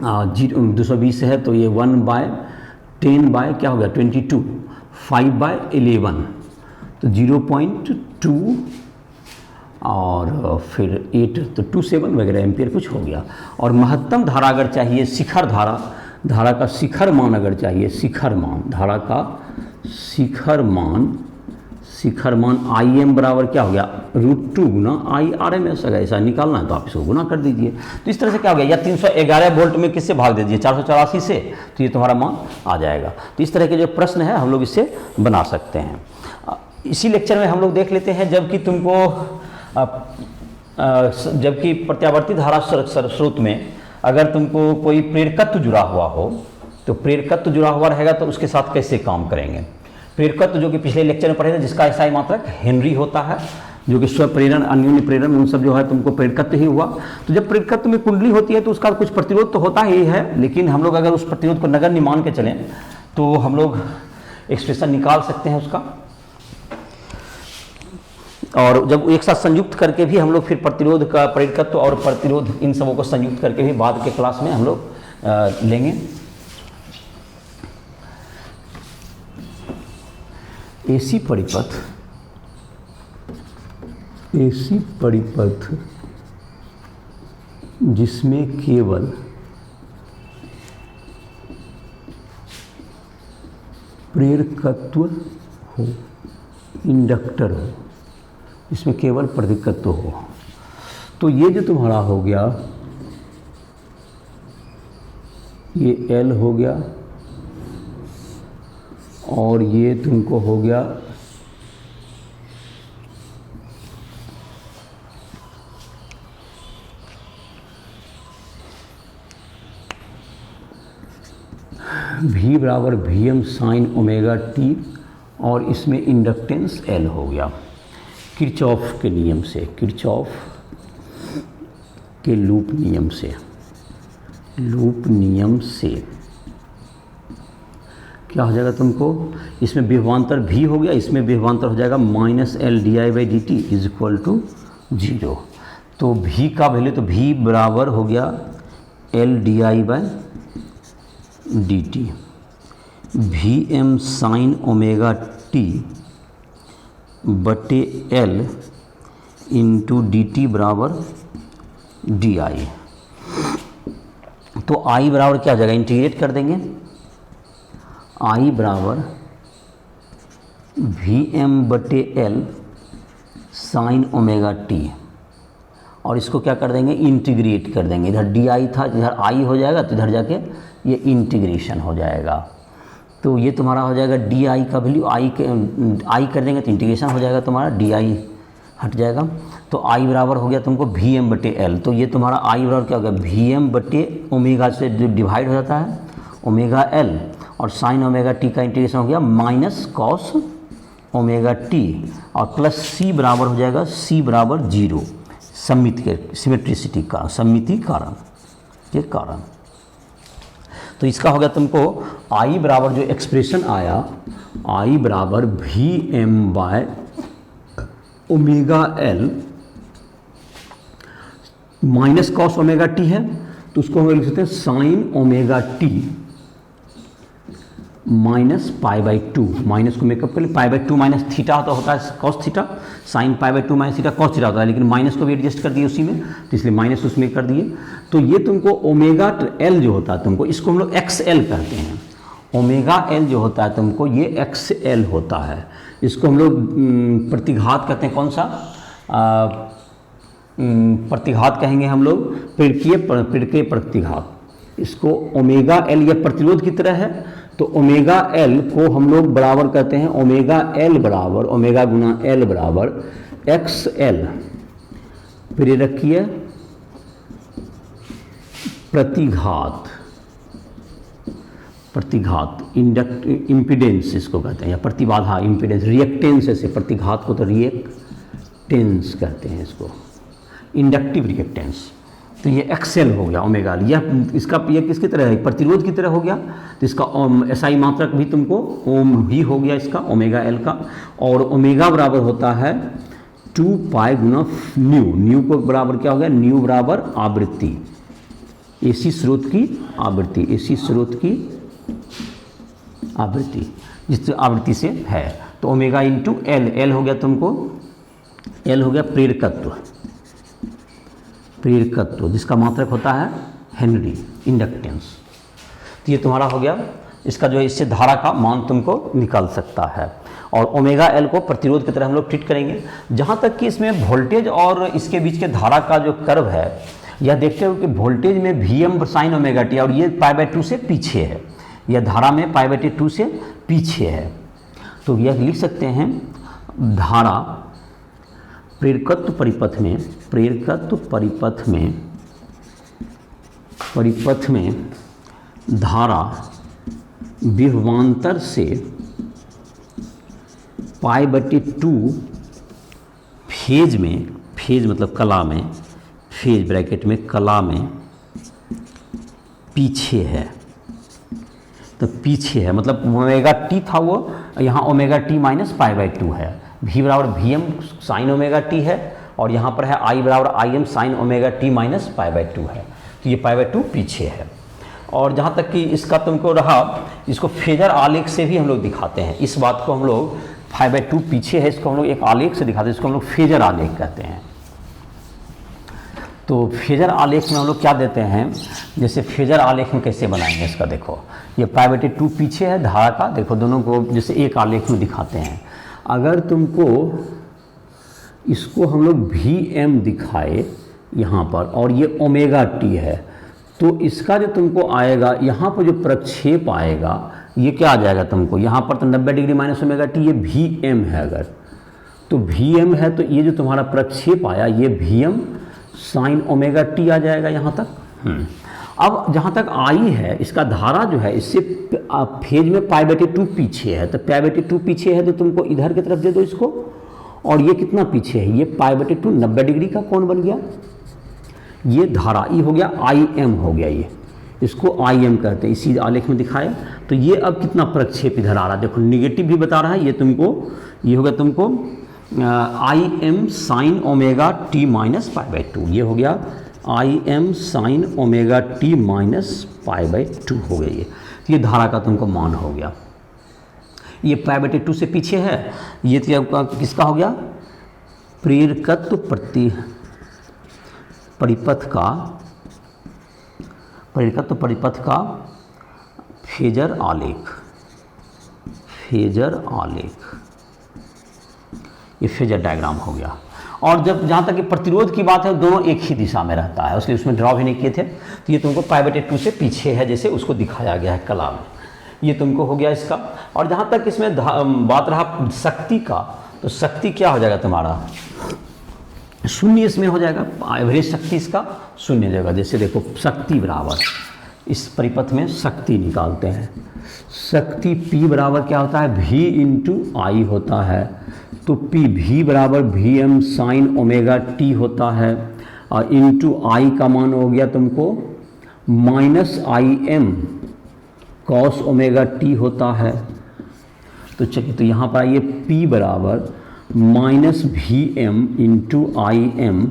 220 है तो ये 1/10 बाय क्या हो गया 22, 5/11 तो 0.2 और फिर 8 तो 27 वगैरह एम्पियर कुछ हो गया। और महत्तम धारा अगर चाहिए, शिखर धारा का शिखर मान अगर चाहिए, शिखर मान धारा का शिखर मान IM बराबर क्या हो गया √2 गुना IRMS। अगर ऐसा निकालना है तो आप इसको गुना कर दीजिए। तो इस तरह से क्या हो गया, या 311 वोल्ट में किससे भाग दे दीजिए 484 से, तो ये तुम्हारा मान आ जाएगा। तो इस तरह के जो प्रश्न है हम लोग इससे बना सकते हैं। इसी लेक्चर में हम लोग देख लेते हैं जबकि तुमको जबकि प्रत्यावर्ती धारा स्रोत में अगर तुमको कोई प्रेरकत्व जुड़ा हुआ हो, तो प्रेरकत्व जुड़ा हुआ रहेगा तो उसके साथ कैसे काम करेंगे। प्रेरकत्व जो कि पिछले लेक्चर में पढ़े थे, जिसका ऐसा ही मात्रक हेनरी होता है, जो कि स्वप्रेरण अन्योन्य प्रेरण उन सब जो है तुमको प्रेरकत्व ही हुआ। तो जब प्रेरकत्व में कुंडली होती है तो उसका कुछ प्रतिरोध तो होता ही है, लेकिन हम लोग अगर उस प्रतिरोध को नगण्य मान के चलें तो हम लोग एक्सप्रेशन निकाल सकते हैं उसका। और जब एक साथ संयुक्त करके भी हम लोग फिर प्रतिरोध का प्रेरकत्व और प्रतिरोध इन सबों को संयुक्त करके भी बाद के क्लास में हम लोग लेंगे। एसी परिपथ जिसमें केवल प्रेरकत्व हो, इंडक्टर हो, इसमें केवल प्रेरकत्व हो, तो ये जो तुम्हारा हो गया ये L हो गया और ये तुमको हो गया V बराबर Vm साइन ओमेगा टी और इसमें इंडक्टेंस L हो गया। किरचॉफ के नियम से, किरचॉफ के लूप नियम से क्या हो जाएगा तुमको, इसमें विभवांतर V हो गया, इसमें विभवांतर हो जाएगा -L/dI/dt इज इक्वल टू 0। तो V का वैल्यू, तो V बराबर हो गया L/dI/dt, Vm sign omega T बटे L इंटू dt बराबर di। तो I बराबर क्या हो जाएगा, इंटीग्रेट कर देंगे, I बराबर Vm बटे L साइन ओमेगा टी, और इसको क्या कर देंगे, इंटीग्रेट कर देंगे। इधर di था, इधर I हो जाएगा, तो इधर जाके ये इंटीग्रेशन हो जाएगा। तो ये तुम्हारा हो जाएगा di का वैल्यू I कर देंगे तो इंटीग्रेशन हो जाएगा तुम्हारा, di हट जाएगा। तो I बराबर हो गया तुमको Vm बटे L। तो ये तुम्हारा I बराबर क्या हो गया, Vm बटे ओमेगा से जो डिवाइड हो जाता है ओमेगा L, और साइन ओमेगा टी का इंटीग्रेशन हो गया माइनस कॉस ओमेगा टी, और प्लस C बराबर हो जाएगा C बराबर 0, सिमेट्रिसिटी का सममिति कारण के कारण। तो इसका हो गया तुमको I बराबर जो एक्सप्रेशन आया, I बराबर Vm by omega L minus cos omega t है, तो उसको हम लिख सकते हैं sine omega t minus π/2, minus को मेकअप कर ले, π/2 माइनस थीटा तो होता है cos theta, sine π/2 minus theta cos theta होता है, लेकिन माइनस को भी एडजस्ट कर दिए उसी में, तो इसलिए माइनस उसमें कर दिए। तो ये तुमको ओमेगा L जो होता है तुमको, इसको हम लोग XL कहते हैं, ओमेगा L जो होता है तुमको ये XL होता है। इसको हम लोग प्रतिघात कहते हैं, कौन सा प्रतिघात कहेंगे हम लोग, प्रेरकीय प्रतिघात। इसको ओमेगा L या प्रतिरोध की तरह है, तो ओमेगा L को हम लोग बराबर कहते हैं, ओमेगा L बराबर ओमेगा गुना L बराबर XL प्रेरकीय प्रतिघात, इम्पीडेंस इसको कहते हैं, या प्रतिबाधा, इम्पीडेंस, रिएक्टेंस, ऐसे प्रतिघात को तो रिएक्टेंस कहते हैं इसको, इंडक्टिव रिएक्टेंस। तो ये एक्सेल हो गया ओमेगा, यह इसका ये किसकी तरह है, प्रतिरोध की तरह हो गया। तो इसका एसआई मात्रक भी तुमको ओम भी हो गया इसका, ओमेगा एल का। और ओमेगा बराबर होता है 2 पाई गुना न्यू, न्यू को बराबर क्या हो गया, न्यू बराबर आवृत्ति, एसी स्रोत की आवृत्ति, एसी स्रोत की आवृत्ति, जिस आवृत्ति से है। तो ओमेगा इंटू एल, एल हो गया तुमको, एल हो गया प्रेरकत्व, प्रेरकत्व जिसका मात्रक होता है हेनरी, इंडक्टेंस। तो ये तुम्हारा हो गया, इसका जो है इससे धारा का मान तुमको निकल सकता है। और ओमेगा एल को प्रतिरोध की तरह हम लोग ट्रीट करेंगे। जहाँ तक कि इसमें वोल्टेज और इसके बीच के धारा का जो कर्व है, यह देखते हो कि वोल्टेज में Vm साइन ओमेगा टी, और ये π/2 से पीछे है, यह धारा में π/2 से पीछे है। तो यह लिख सकते हैं धारा प्रेरकत्व परिपथ में, प्रेरकत्व परिपथ में धारा विभवांतर से π/2 फेज में, फेज मतलब कला में, फेज ब्रैकेट में कला में पीछे है। तो पीछे है मतलब ओमेगा टी था वो, यहाँ ओमेगा टी माइनस π/2 है। V बराबर Vm साइन ओमेगा टी है, और यहाँ पर है I बराबर Im sine omega t minus π/2 है। तो ये π/2 पीछे है। और जहाँ तक कि इसका तुमको रहा, इसको फेजर आलेख से भी हम लोग दिखाते हैं। इस बात को हम लोग π/2 पीछे है, इसको हम लोग एक आलेख से दिखाते हैं, इसको हम लोग फेजर आलेख कहते हैं। तो फेजर आलेख में हम लोग क्या देते हैं, जैसे फेजर आलेख में कैसे बनाएंगे इसका देखो, ये π/2 पीछे है धारा का, देखो दोनों को जैसे एक आलेख में दिखाते हैं। अगर तुमको इसको हम लोग Vm दिखाए यहाँ पर, और ये ओमेगा टी है, तो इसका जो तुमको आएगा यहाँ पर जो प्रक्षेप आएगा, ये क्या आ जाएगा तुमको, यहाँ पर तो 90 डिग्री माइनस ओमेगा टी, ये Vm है। अगर तो Vm है तो ये जो तुम्हारा प्रक्षेप आया, ये Vm साइन ओमेगा टी आ जाएगा यहाँ तक। अब जहाँ तक I है, इसका धारा जो है इससे फेज में π/2 पीछे है, तो π/2 पीछे है तो तुमको इधर की तरफ दे दो इसको। और ये कितना पीछे है, ये π/2 90 डिग्री का कोण बन गया। ये धारा ई हो गया, Im हो गया, ये इसको Im कहते हैं, इसी आलेख में दिखाए। तो ये अब कितना प्रक्षेप इधर आ रहा है, देखो निगेटिव भी बता रहा है, ये तुमको ये हो गया तुमको Im sine omega t minus π/2, ये हो गया Im sine omega t minus π/2 हो गई है। तो ये धारा का तुमको मान हो गया। ये π/2 से पीछे है, ये किसका हो गया, प्रेरकत्व परिपथ का फेजर आलेख, फेजर आलेख, ये फेजर डायग्राम हो गया। और जब जहाँ तक कि प्रतिरोध की बात है, दोनों एक ही दिशा में रहता है, इसलिए उसमें ड्रॉ भी नहीं किए थे। तो ये तुमको π/2 से पीछे है, जैसे उसको दिखाया गया है कला में, ये तुमको हो गया इसका। और जहाँ तक इसमें बात रहा शक्ति का, तो शक्ति क्या हो जाएगा तुम्हारा, शून्य इसमें हो जाएगा, एवरेज शक्ति इसका शून्य हो जाएगा। जैसे देखो शक्ति बराबर, इस परिपथ में शक्ति निकालते हैं, शक्ति P बराबर क्या होता है, V इंटू आई होता है। तो P V बराबर Vm साइन ओमेगा टी होता है, और इंटू आई का मान हो गया तुमको minus Im cos omega T होता है। तो चलिए, तो यहाँ पर आइए, P बराबर minus Vm into Im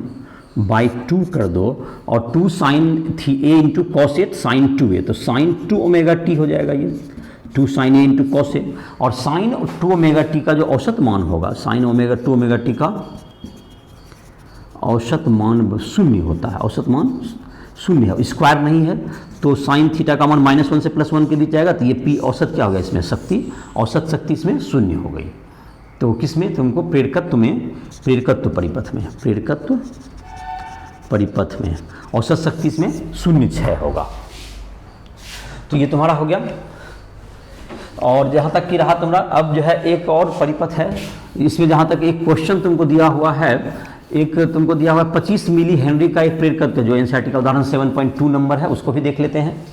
by 2 कर दो, और 2 साइन थी ए into cos A sign 2a, तो साइन 2 ओमेगा टी हो जाएगा ये, 2 sign A into cos A. और साइन 2 ओमेगा टी का जो औसत मान होगा, साइन ओमेगा 2 ओमेगा टी का औसत मान शून्य होता है, औसत मान शून्य है, स्क्वायर नहीं है। तो साइन थीटा का मान -1 से +1 के बीच जाएगा, तो ये P औसत क्या हो गया इसमें, शक्ति, औसत शक्ति इसमें शून्य हो गई। तो किसमें तुमको, प्रेरकत्व में, प्रेरकत्व परिपथ में, प्रेरकत्व परिपथ में औसत शक्ति इसमें 0.6 होगा। तो ये तुम्हारा हो गया। और जहाँ तक कि रहा तुम्हारा, अब जो है एक और परिपथ है, इसमें जहाँ तक एक क्वेश्चन तुमको दिया हुआ है, एक तुमको दिया हुआ है 25 मिली हेनरी का एक प्रेरक, जो एनसीईआरटी का उदाहरण 7.2 नंबर है, उसको भी देख लेते हैं।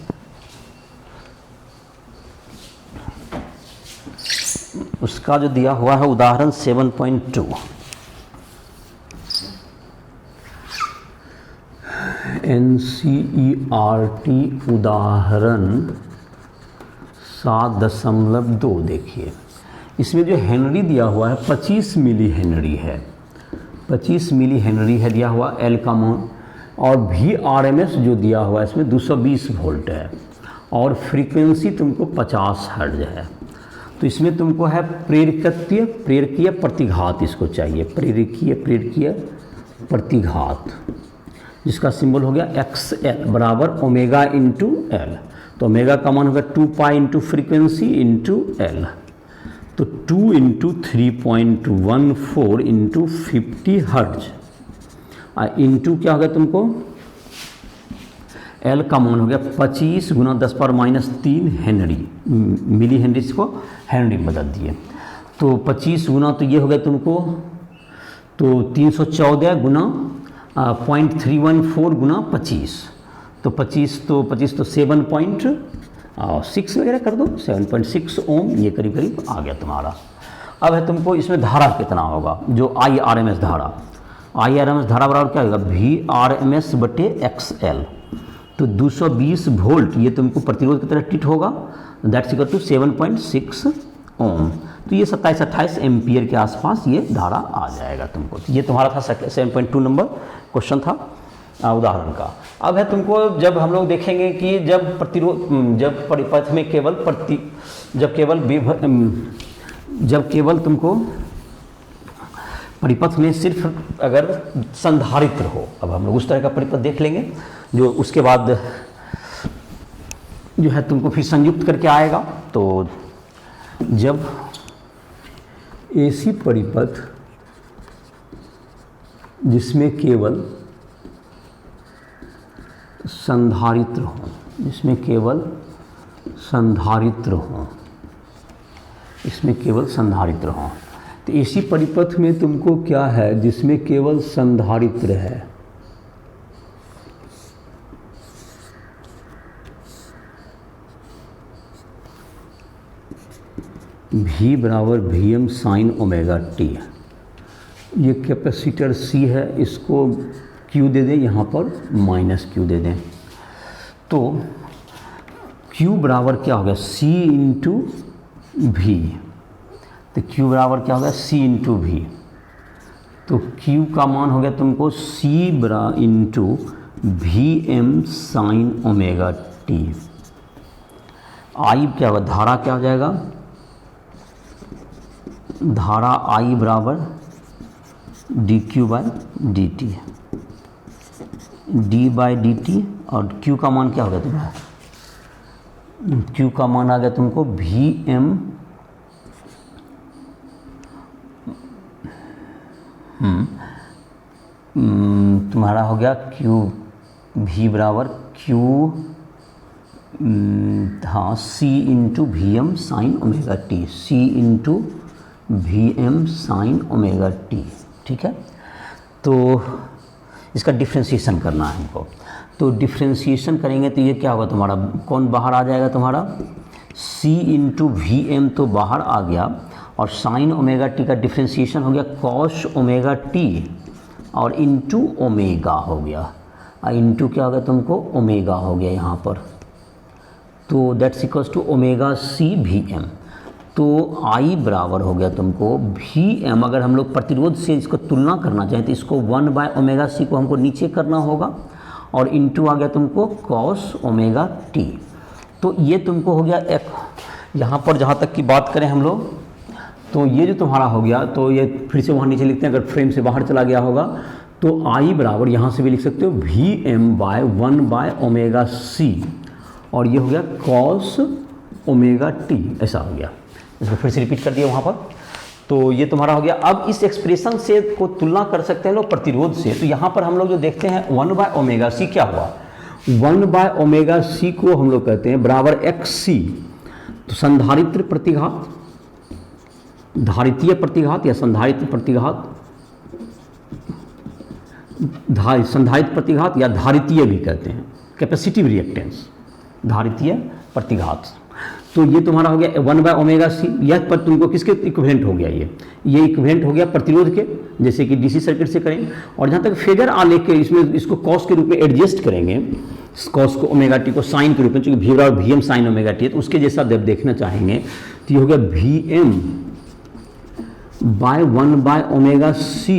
उसका जो दिया हुआ है उदाहरण 7.2, एनसीईआरटी उदाहरण 7.2। देखिए इसमें जो हेनरी दिया हुआ है 25 मिली हेनरी है, 25 मिली हेनरी है दिया हुआ एल का मान, और VRMS जो दिया हुआ है इसमें 220 वोल्ट है, और फ्रीक्वेंसी तुमको 50 हर्ट्ज है। तो इसमें तुमको है प्रेरकीय प्रतिघात, इसको चाहिए प्रेरकीय प्रतिघात, जिसका सिंबल हो गया XL बराबर ओमेगा इंटू एल। तो ओमेगा का मान होगा 2 pi into frequency into L, तो 2 इंटू 3.14 इंटू 50 हर्ट्ज, इंटू क्या हो गया तुमको एल का मान हो गया 25 गुना 10⁻³ हेनरी, मिली हेनरी को हेनरी बदल दिए। तो 25 गुना तो ये हो गया तुमको, तो 314 गुना 0.314 गुना 25, तो 25 तो 7.6 वगैरह कर दो, 7.6 ओम, ये करीब करीब आ गया तुम्हारा। अब है तुमको इसमें धारा कितना होगा, जो IRMS धारा, IRMS धारा बराबर क्या होगा VRMS बटे XL। तो 220 वोल्ट ये तुमको प्रतिरोध की तरह ट्रीट होगा, दैट्स इक्वल टू 7.6 ओम। तो ये 27-28 एम्पियर के आसपास ये धारा आ जाएगा तुमको। तो ये तुम्हारा था 7.2 नंबर क्वेश्चन था उदाहरण का। अब है तुमको, जब हम लोग देखेंगे कि जब परिपथ में जब केवल तुमको परिपथ में सिर्फ अगर संधारित्र हो, अब हम लोग उस तरह का परिपथ देख लेंगे, जो उसके बाद जो है तुमको फिर संयुक्त करके आएगा। तो जब ऐसी परिपथ जिसमें केवल संधारित्र हो, इसमें केवल संधारित्र हो, तो ऐसी परिपथ में तुमको क्या है जिसमें केवल संधारित्र है, V बराबर Vm साइन ओमेगा टी। ये कैपेसिटर C है, इसको Q दे दें, यहाँ पर -Q दे दें, तो Q बराबर क्या हो गया C इंटू V। तो Q बराबर क्या हो गया C इंटू V। तो Q का मान हो गया तुमको C into Vm sign omega T. I क्या होगा, धारा क्या हो जाएगा, धारा I बराबर dQ by dt, d by dt, और Q का मान क्या हो गया तुम्हारा, Q का मान आ गया तुमको Vm तुम्हारा हो गया Q, V बराबर Q हाँ C into Vm sign omega T, C into Vm sign omega T. ठीक है, तो इसका डिफ्रेंशिएशन करना है हमको। तो डिफ्रेंशिएशन करेंगे तो ये क्या होगा तुम्हारा, कौन बाहर आ जाएगा तुम्हारा, C इंटू Vm तो बाहर आ गया, और साइन ओमेगा टी का डिफ्रेंशिएशन हो गया कॉस ओमेगा टी, और इंटू ओमेगा हो गया, और इंटू क्या हो गया तुमको ओमेगा हो गया यहाँ पर। तो that's equals to omega C Vm। तो I बराबर हो गया तुमको Vm, अगर हम लोग प्रतिरोध से इसको तुलना करना चाहें तो इसको 1 बाय ओमेगा C को हमको नीचे करना होगा, और इंटू आ गया तुमको कॉस ओमेगा टी। तो ये तुमको हो गया एक, यहाँ पर जहाँ तक की बात करें हम लोग, तो ये जो तुम्हारा हो गया, तो ये फिर से वहाँ नीचे लिखते हैं, अगर फ्रेम से बाहर चला गया होगा तो I बराबर यहाँ से भी लिख सकते हो Vm by 1 by omega C, और ये हो गया कॉस ओमेगा टी, ऐसा हो गया। इसको फिर से रिपीट कर दिया वहाँ पर। तो ये तुम्हारा हो गया। अब इस एक्सप्रेशन से को तुलना कर सकते हैं लोग प्रतिरोध से। तो यहाँ पर हम लोग जो देखते हैं 1 बाय ओमेगा सी क्या हुआ, 1 बाय ओमेगा सी को हम लोग कहते हैं बराबर XC। तो संधारित्र प्रतिघात, धारितीय प्रतिघात या संधारित्र प्रतिघात संधारित्र प्रतिघात या धारितीय भी कहते हैं, कैपेसिटिव रिएक्टेंस, धारितीय प्रतिघात। तो ये तुम्हारा हो गया 1/ωc, यह पर तुमको किसके इक्विवेलेंट हो गया, ये इक्विवेलेंट हो गया प्रतिरोध के, जैसे कि डीसी सर्किट से करें। और जहाँ तक फेजर आलेख के, इसमें इसको कॉस के रूप में एडजस्ट करेंगे, कॉस को ओमेगा टी को साइन के रूप में, चूंकि वी और V M sine omega t है, तो उसके जैसा जब देखना चाहेंगे तो ये हो गया VM by 1/ωc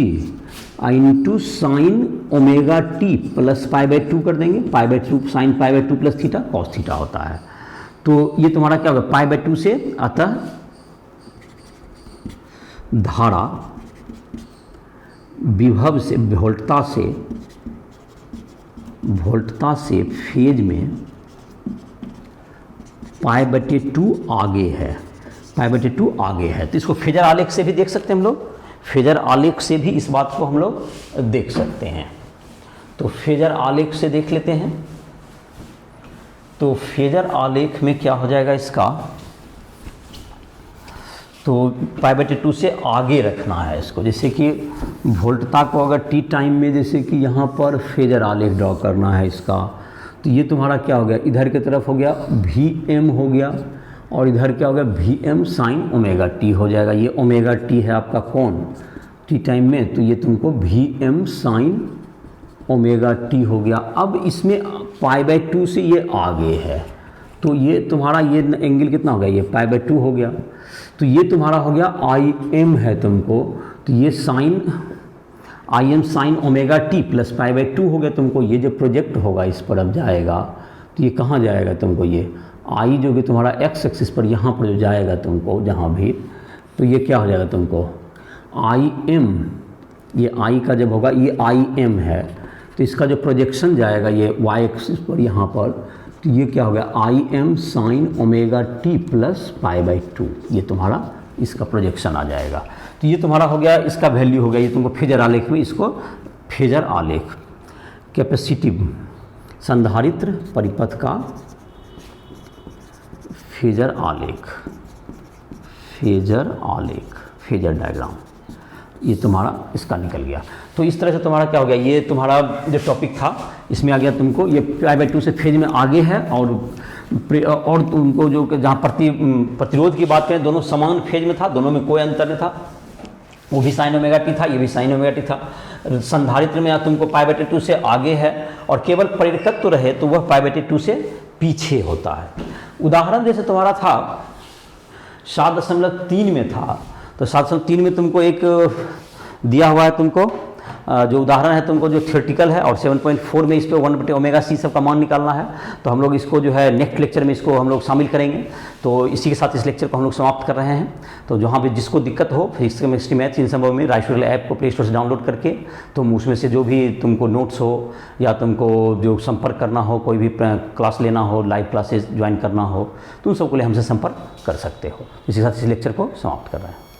into sine omega t plus π/2 कर देंगे, π/2 sine π/2 plus theta cos theta होता है। तो ये तुम्हारा क्या होगा, π/2 से, अतः धारा विभव से, वोल्टता से फेज में π/2 आगे है, π/2 आगे है। तो इसको फेजर आलेख से भी देख सकते हैं हम लोग, फेजर आलेख से भी इस बात को हम लोग देख सकते हैं। तो फेजर आलेख से देख लेते हैं। तो फेजर आलेख में क्या हो जाएगा इसका, तो π/2 से आगे रखना है इसको, जैसे कि वोल्टता को अगर टी टाइम में, जैसे कि यहाँ पर फेजर आलेख ड्रॉ करना है इसका, तो ये तुम्हारा क्या हो गया, इधर की तरफ हो गया VM हो गया, और इधर क्या हो गया VM साइन ओमेगा टी हो जाएगा। ये ओमेगा टी है आपका कौन, टी टाइम में, तो ये तुमको VM साइन ओमेगा टी हो गया। अब इसमें π/2 से ये आगे है, तो ये तुम्हारा ये एंगल कितना हो गया, ये π/2 हो गया। तो ये तुम्हारा हो गया IM है तुमको, तो ये sine IM sine omega t plus π/2 हो गया तुमको। ये जो प्रोजेक्ट होगा इस पर अब जाएगा, तो ये कहाँ जाएगा तुमको, ये I जो कि तुम्हारा x एक्सिस पर यहाँ पर जो जाएगा तुमको जहाँ भी, तो ये क्या हो जाएगा तुमको IM, ये I का जब होगा, ये IM है, तो इसका जो प्रोजेक्शन जाएगा ये y एक्सिस पर यहाँ पर, तो ये क्या हो गया IM sine omega t plus π/2, ये तुम्हारा इसका प्रोजेक्शन आ जाएगा। तो ये तुम्हारा हो गया, इसका वैल्यू हो गया, ये तुमको फेजर आलेख में, इसको फेजर आलेख, कैपेसिटिव संधारित्र परिपथ का फेजर आलेख, फेजर डायग्राम, ये तुम्हारा इसका निकल गया। तो इस तरह से तुम्हारा क्या हो गया, ये तुम्हारा जो टॉपिक था इसमें आ गया तुमको, ये π/2 से फेज में आगे है, और तुमको जो जहाँ प्रतिरोध की बात करें, दोनों समान फेज में था, दोनों में कोई अंतर नहीं था, वो भी साइन ओमेगा टी था, ये भी साइन ओमेगा टी था। संधारित्र में तुमको π/2 से आगे है, और केवल प्रेरकत्व रहे तो वह π/2 से पीछे होता है। उदाहरण जैसे तुम्हारा था 7.3 में था, तो 7.3 में तुमको एक दिया हुआ है तुमको, जो उदाहरण है तुमको जो थियोरेटिकल है, और 7.4 में इस पर 1/ωc सब का मान निकालना है। तो हम लोग इसको जो है नेक्स्ट लेक्चर में इसको हम लोग शामिल करेंगे। तो इसी के साथ इस लेक्चर को हम लोग समाप्त कर रहे हैं। तो जहाँ भी जिसको दिक्कत हो फिजिक्स केमिस्ट्री मैथ्स इन सब में राइस ऐप को प्ले स्टोर से डाउनलोड करके तुम उसमें से जो भी तुमको नोट्स हो या तुमको जो संपर्क करना हो, कोई भी क्लास लेना हो, लाइव क्लासेस ज्वाइन करना हो, तो उन सबको लिए हमसे संपर्क कर सकते हो। इसी के साथ इस लेक्चर को समाप्त कर रहे हैं।